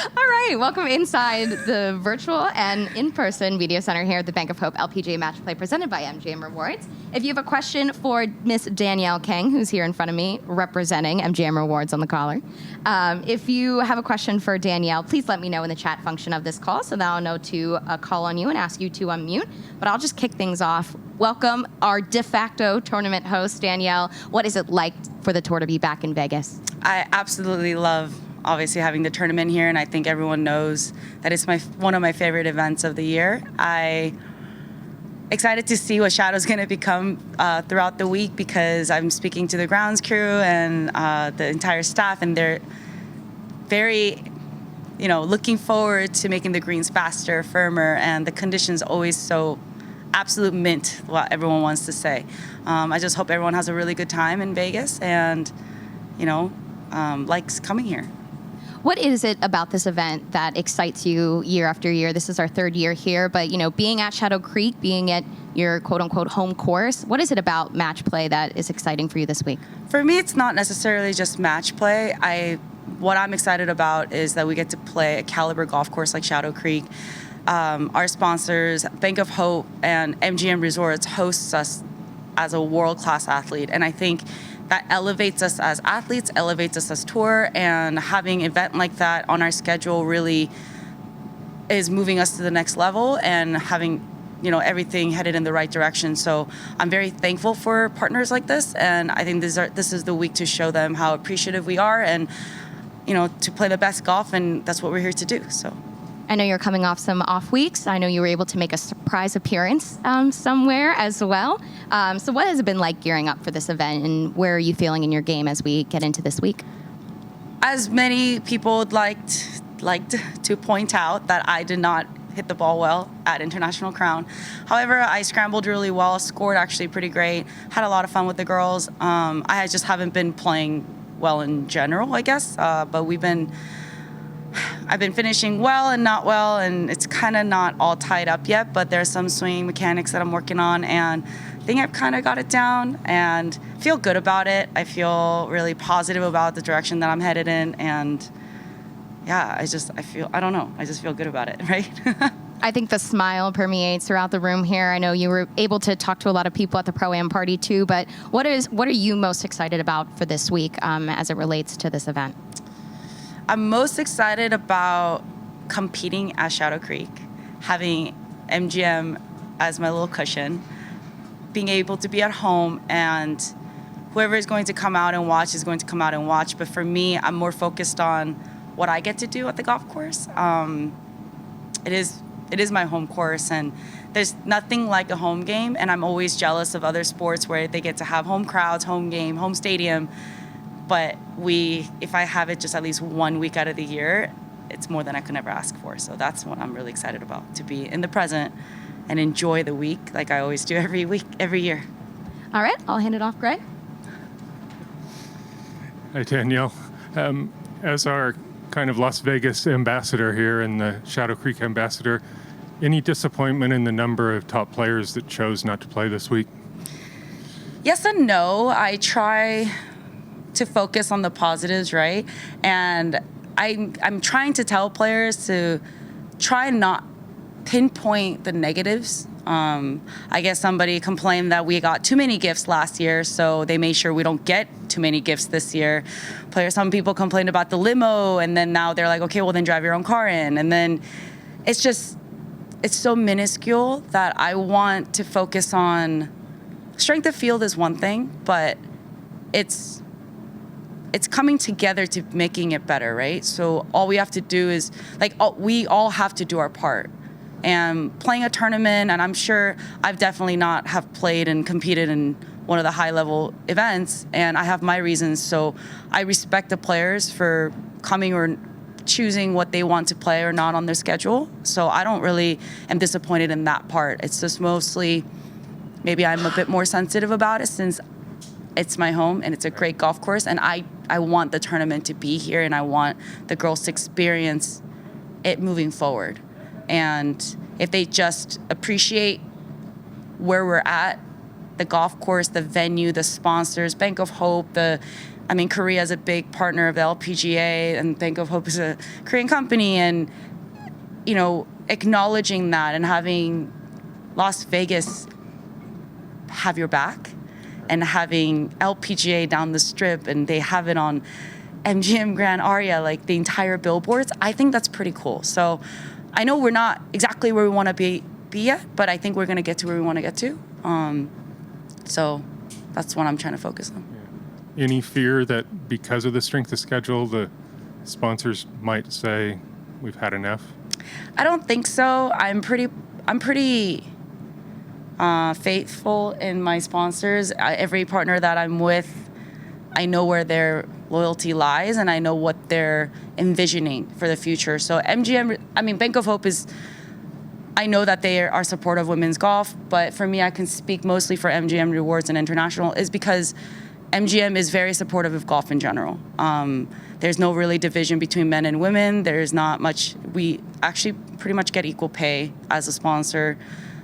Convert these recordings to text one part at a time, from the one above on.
All right, welcome inside the virtual and in-person video center here at the Bank of Hope LPGA Match Play presented by MGM Rewards. If you have a question for Miss Danielle Kang, who's here in front of me representing MGM Rewards on the collar, if you have a question for Danielle, please let me know in the chat function of this call so that I'll know to call on you and ask you to unmute. But I'll just kick things off. Welcome our de facto tournament host, Danielle. What is it like for the tour to be back in Vegas? I absolutely love obviously having the tournament here, and I think everyone knows that it's one of my favorite events of the year. I excited to see what Shadow's going to become throughout the week, because I'm speaking to the grounds crew and the entire staff, and they're very, looking forward to making the greens faster, firmer, and the conditions always so absolute mint, what everyone wants to say. I just hope everyone has a really good time in Vegas and, likes coming here. What is it about this event that excites you year after year? This is our third year here, but being at Shadow Creek, being at your quote-unquote home course, what is it about match play that is exciting for you this week? For me, it's not necessarily just match play. What I'm excited about is that we get to play a caliber golf course like Shadow Creek. Our sponsors, Bank of Hope and MGM Resorts, hosts us as a world-class athlete, and I think that elevates us as athletes, elevates us as tour, and having an event like that on our schedule really is moving us to the next level and having, everything headed in the right direction. So I'm very thankful for partners like this, and I think this is the week to show them how appreciative we are and, to play the best golf, and that's what we're here to do. So. I know you're coming off some off weeks. I know you were able to make a surprise appearance somewhere as well. So what has it been like gearing up for this event, and where are you feeling in your game as we get into this week? As many people would like to point out, that I did not hit the ball well at International Crown. However, I scrambled really well, scored actually pretty great, had a lot of fun with the girls. I just haven't been playing well in general, I guess, but I've been finishing well and not well, and it's kind of not all tied up yet, but there's some swing mechanics that I'm working on, and I think I've kind of got it down and feel good about it. I feel really positive about the direction that I'm headed in, and yeah, I just feel good about it, right? I think the smile permeates throughout the room here. I know you were able to talk to a lot of people at the Pro-Am party too, but what are you most excited about for this week as it relates to this event? I'm most excited about competing at Shadow Creek, having MGM as my little cushion, being able to be at home, and whoever is going to come out and watch is going to come out and watch. But for me, I'm more focused on what I get to do at the golf course. It is my home course, and there's nothing like a home game, and I'm always jealous of other sports where they get to have home crowds, home game, home stadium. But if I have it just at least 1 week out of the year, it's more than I could ever ask for. So that's what I'm really excited about, to be in the present and enjoy the week like I always do every year. All right, I'll hand it off, Greg. Hi, Danielle. As our kind of Las Vegas ambassador here and the Shadow Creek ambassador, any disappointment in the number of top players that chose not to play this week? Yes and no. I try to focus on the positives, right? And I'm trying to tell players to try and not pinpoint the negatives. I guess somebody complained that we got too many gifts last year, so they made sure we don't get too many gifts this year. Some people complained about the limo, and then now they're like, okay, well then drive your own car in. And then it's so minuscule that I want to focus on strength of field is one thing, but it's coming together to making it better, right? So all we have to do is, we all have to do our part. And playing a tournament, and I'm sure I've definitely not have played and competed in one of the high-level events, and I have my reasons. So I respect the players for coming or choosing what they want to play or not on their schedule. So I don't really am disappointed in that part. It's just mostly maybe I'm a bit more sensitive about it since it's my home and it's a great golf course, and I want the tournament to be here, and I want the girls to experience it moving forward. And if they just appreciate where we're at, the golf course, the venue, the sponsors, Bank of Hope, the I mean, Korea is a big partner of the LPGA, and Bank of Hope is a Korean company, and you know, acknowledging that and having Las Vegas have your back, and having LPGA down the strip, and they have it on MGM Grand Aria, like the entire billboards. I think that's pretty cool. So I know we're not exactly where we want to be yet, but I think we're going to get to where we want to get to. So that's what I'm trying to focus on. Yeah. Any fear that because of the strength of schedule, the sponsors might say we've had enough? I don't think so. I'm pretty faithful in my sponsors. Every partner that I'm with, I know where their loyalty lies, and I know what they're envisioning for the future. So Bank of Hope is, I know that they are supportive of women's golf, but for me, I can speak mostly for MGM Rewards and International, is because MGM is very supportive of golf in general. There's no really division between men and women. There's not much. We actually pretty much get equal pay as a sponsor,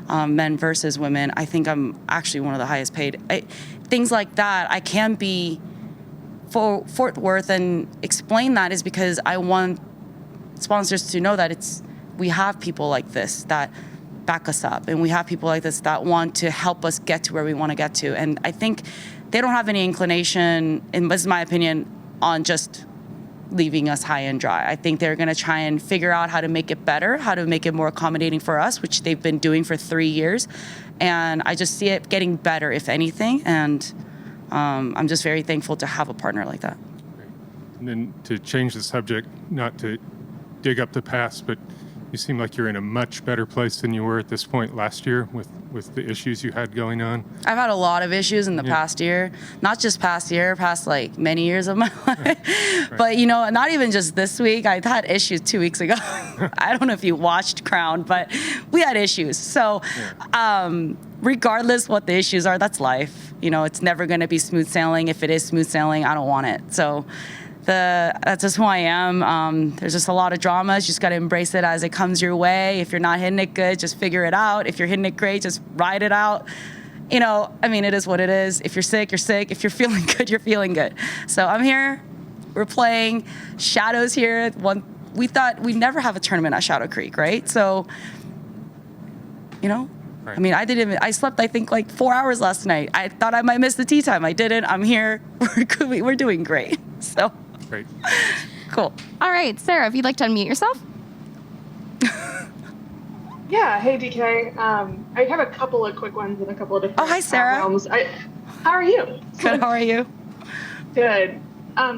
men versus women. I think I'm actually one of the highest paid. Things like that, I can be for Fort Worth and explain that, is because I want sponsors to know that we have people like this that back us up, and we have people like this that want to help us get to where we want to get to. And I think they don't have any inclination, and this is my opinion, on just leaving us high and dry. I think they're going to try and figure out how to make it better, how to make it more accommodating for us, which they've been doing for 3 years. And I just see it getting better, if anything. And I'm just very thankful to have a partner like that. Great. And then to change the subject, not to dig up the past, but you seem like you're in a much better place than you were at this point last year with the issues you had going on. I've had a lot of issues in the past year, not just past year, past like many years of my life. Right. But you know, not even just this week. I had issues 2 weeks ago. I don't know if you watched Crown, but we had issues. So regardless what the issues are, that's life. You know, it's never going to be smooth sailing. If it is smooth sailing, I don't want it. So that's just who I am. There's just a lot of dramas. You just got to embrace it as it comes your way. If you're not hitting it good, just figure it out. If you're hitting it great, just ride it out. You know, I mean, it is what it is. If you're sick, you're sick. If you're feeling good, you're feeling good. So I'm here. We're playing. Shadow's here. We thought we'd never have a tournament at Shadow Creek, right? So, you know, right. I mean, I slept, I think, like 4 hours last night. I thought I might miss the tee time. I didn't. I'm here. We're doing great. So. Great. Cool. All right, Sarah, if you'd like to unmute yourself. Yeah. Hey, DK. I have a couple of quick ones and a couple of different. Oh, hi, Sarah. How are you? Good. How are you? Good.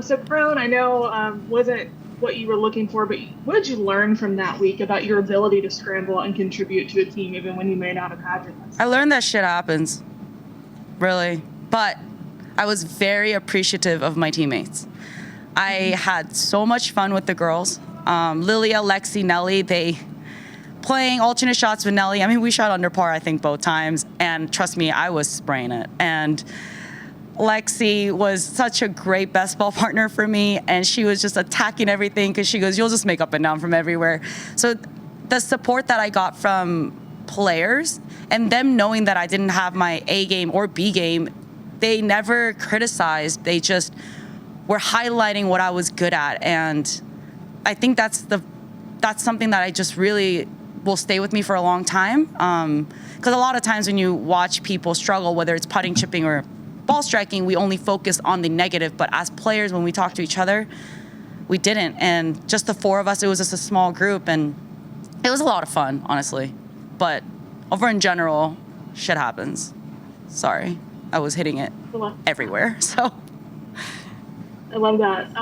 So Crown, I know wasn't what you were looking for, but what did you learn from that week about your ability to scramble and contribute to a team even when you may not have had your best? I learned that shit happens. Really. But I was very appreciative of my teammates. I had so much fun with the girls. Lilia, Lexi, Nelly, they playing alternate shots with Nelly. I mean, we shot under par, I think, both times. And trust me, I was spraying it. And Lexi was such a great best ball partner for me. And she was just attacking everything because she goes, you'll just make up and down from everywhere. So the support that I got from players and them knowing that I didn't have my A game or B game, they never criticized. They just were highlighting what I was good at. And I think that's something that I just really will stay with me for a long time. Because a lot of times when you watch people struggle, whether it's putting, chipping, or ball striking, we only focus on the negative. But as players, when we talk to each other, we didn't. And just the four of us, it was just a small group. And it was a lot of fun, honestly. But over in general, shit happens. Sorry. I was hitting it everywhere, so. I love that.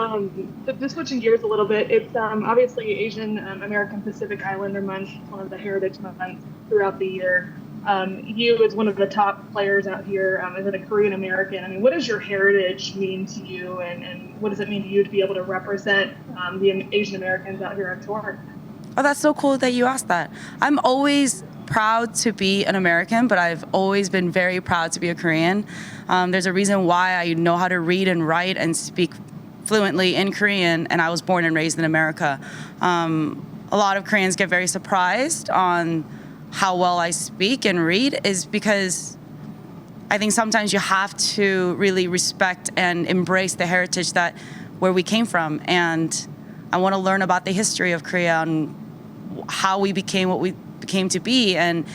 Just switching gears a little bit, it's obviously Asian American Pacific Islander Month, one of the heritage months throughout the year. You, as one of the top players out here, as a Korean American, I mean, what does your heritage mean to you, and what does it mean to you to be able to represent the Asian Americans out here on tour? Oh, that's so cool that you asked that. I'm always proud to be an American, but I've always been very proud to be a Korean. There's a reason why I know how to read and write and speak fluently in Korean, and I was born and raised in America. A lot of Koreans get very surprised on how well I speak and read, is because I think sometimes you have to really respect and embrace the heritage that where we came from. And I want to learn about the history of Korea and how we became what we became to be, and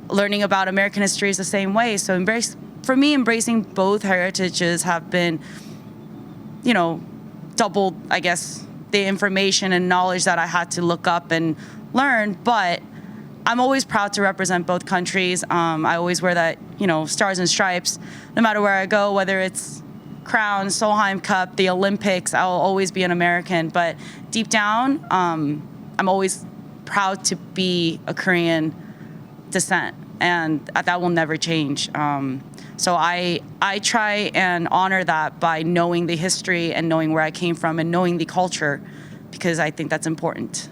learning about American history is the same way. So for me, embracing both heritages have been, you know, doubled, I guess, the information and knowledge that I had to look up and learn. But I'm always proud to represent both countries. I always wear that, you know, stars and stripes, no matter where I go, whether it's Crown, Solheim Cup, the Olympics, I'll always be an American. But deep down, I'm always proud to be a Korean descent, and that will never change. So I try and honor that by knowing the history and knowing where I came from and knowing the culture, because I think that's important.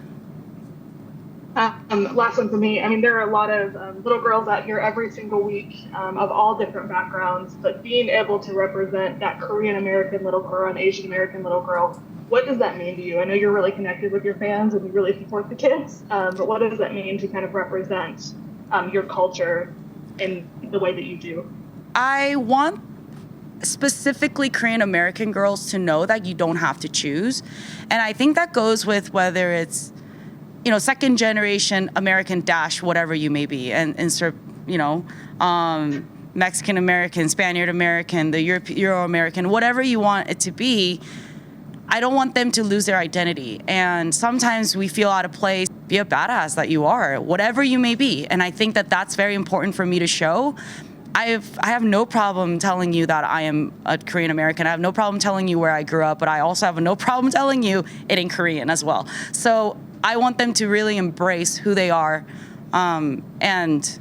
Last one for me. I mean, there are a lot of little girls out here every single week of all different backgrounds, but being able to represent that Korean American little girl and Asian American little girl, what does that mean to you? I know you're really connected with your fans and you really support the kids, but what does that mean to kind of represent your culture in the way that you do? I want specifically Korean American girls to know that you don't have to choose. And I think that goes with whether it's, you know, second generation American dash, whatever you may be, and insert, you know, Mexican American, Spaniard American, the Euro American, whatever you want it to be. I don't want them to lose their identity. And sometimes we feel out of place. Be a badass that you are, whatever you may be. And I think that that's very important for me to show. I have no problem telling you that I am a Korean American. I have no problem telling you where I grew up, but I also have no problem telling you it in Korean as well. So I want them to really embrace who they are and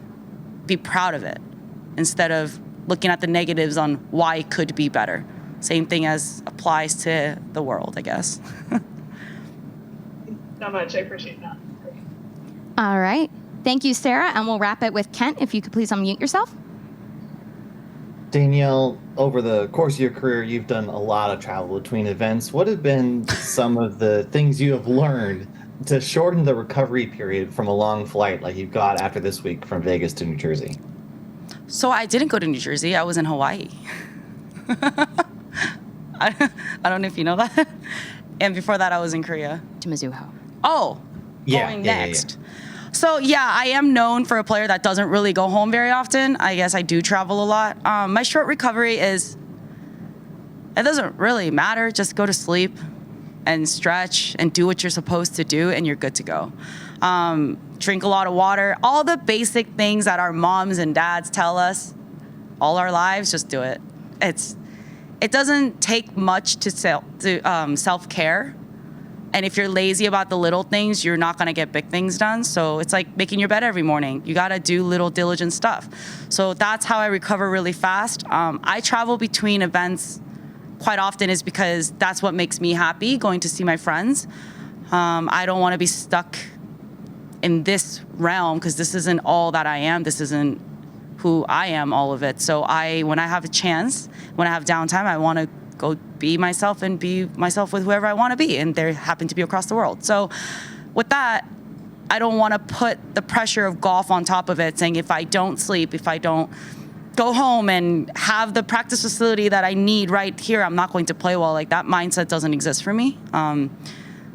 be proud of it, instead of looking at the negatives on why it could be better. Same thing as applies to the world, I guess. Thank you so much. I appreciate that. All right. Thank you, Sarah. And we'll wrap it with Kent. If you could please unmute yourself. Danielle, over the course of your career, you've done a lot of travel between events. What have been some of the things you have learned to shorten the recovery period from a long flight like you've got after this week from Vegas to New Jersey? So I didn't go to New Jersey. I was in Hawaii. I don't know if you know that. And before that, I was in Korea. To Mizuho. Oh, going next. So yeah, I am known for a player that doesn't really go home very often. I guess I do travel a lot. My short recovery it doesn't really matter. Just go to sleep and stretch and do what you're supposed to do, and you're good to go. Drink a lot of water. All the basic things that our moms and dads tell us all our lives, just do it. It doesn't take much to self-care. And if you're lazy about the little things, you're not gonna get big things done. So it's like making your bed every morning. You gotta do little diligent stuff. So that's how I recover really fast. I travel between events quite often is because that's what makes me happy, going to see my friends. I don't wanna be stuck in this realm because this isn't all that I am. This isn't who I am, all of it. So when I have a chance, when I have downtime, I wanna go be myself and be myself with whoever I want to be, and they happen to be across the world. So with that, I don't want to put the pressure of golf on top of it, saying if I don't sleep, if I don't go home and have the practice facility that I need right here, I'm not going to play well. Like, that mindset doesn't exist for me.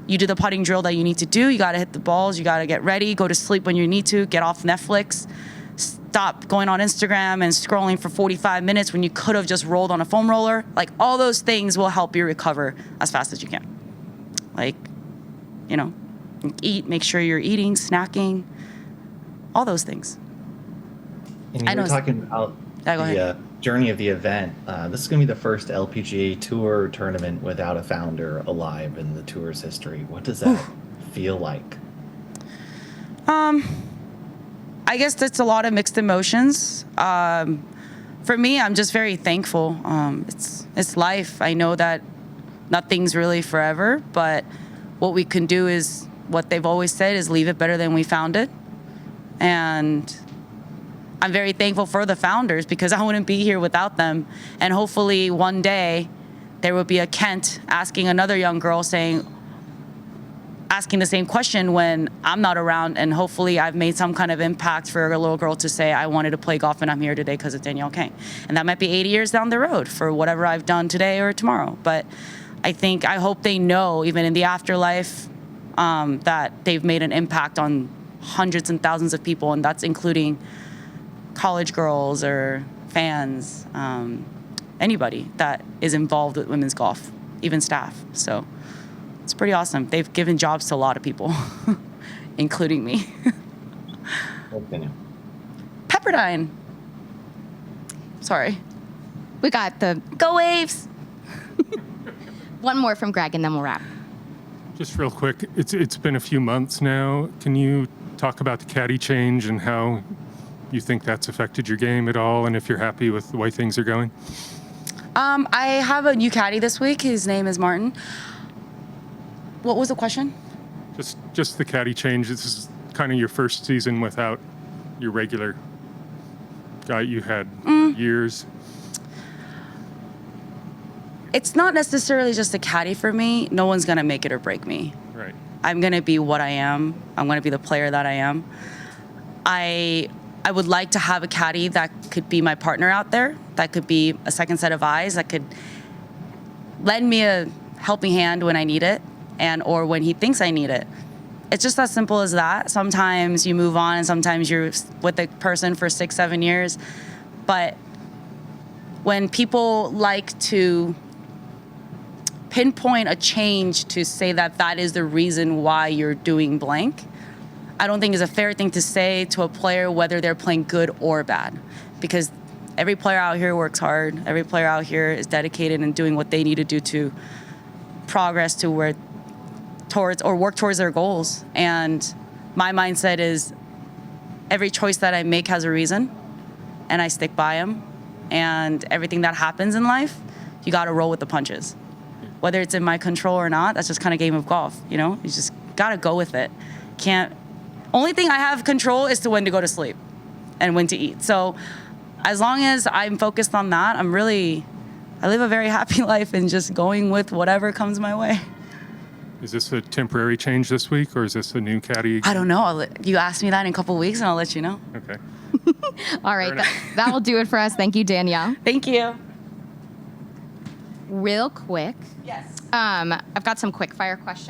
You do the putting drill that you need to do. You got to hit the balls. You got to get ready, go to sleep when you need to, get off Netflix, stop going on Instagram and scrolling for 45 minutes when you could have just rolled on a foam roller. Like, all those things will help you recover as fast as you can. Like, you know, eat, make sure you're eating, snacking, all those things. And you were talking about the journey of the event. This is going to be the first LPGA Tour tournament without a founder alive in the tour's history. What does that feel like? I guess that's a lot of mixed emotions. For me, I'm just very thankful. It's life. I know that nothing's really forever, but what we can do is what they've always said is leave it better than we found it. And I'm very thankful for the founders because I wouldn't be here without them. And hopefully one day there will be a Kent asking another young girl saying, asking the same question when I'm not around, and hopefully I've made some kind of impact for a little girl to say, I wanted to play golf and I'm here today because of Danielle Kang. And that might be 80 years down the road for whatever I've done today or tomorrow. But I hope they know, even in the afterlife, that they've made an impact on hundreds and thousands of people, and that's including college girls or fans, anybody that is involved with women's golf, even staff. So it's pretty awesome. They've given jobs to a lot of people, including me. Pepperdine. Sorry. We got the Go Waves. one more from Greg, and then we'll wrap. Just real quick, it's been a few months now. Can you talk about the caddy change and how you think that's affected your game at all, and if you're happy with the way things are going? I have a new caddy this week. His name is Martin. What was the question? Just the caddy change. This is kind of your first season without your regular guy you had years. It's not necessarily just a caddy for me. No one's gonna make it or break me. Right. I'm gonna be what I am. I'm gonna be the player that I am. I would like to have a caddy that could be my partner out there, that could be a second set of eyes, that could lend me a helping hand when I need it, and or when he thinks I need it. It's just as simple as that. Sometimes you move on, and sometimes you're with a person for 6-7 years. But when people like to pinpoint a change to say that that is the reason why you're doing blank, I don't think is a fair thing to say to a player, whether they're playing good or bad, because every player out here works hard. Every player out here is dedicated and doing what they need to do to progress to work towards their goals. And my mindset is every choice that I make has a reason, and I stick by them. And everything that happens in life, you got to roll with the punches. Whether it's in my control or not, that's just kind of game of golf, you know? You just got to go with it. Only thing I have control is to when to go to sleep and when to eat. So as long as I'm focused on that, I live a very happy life and just going with whatever comes my way. Mm-hmm. Is this a temporary change this week, or is this a new caddy? I don't know. You ask me that in a couple of weeks and I'll let you know. Okay. All right, that will do it for us. Thank you, Danielle. Thank you. Real quick, Yes. I've got some quick fire questions.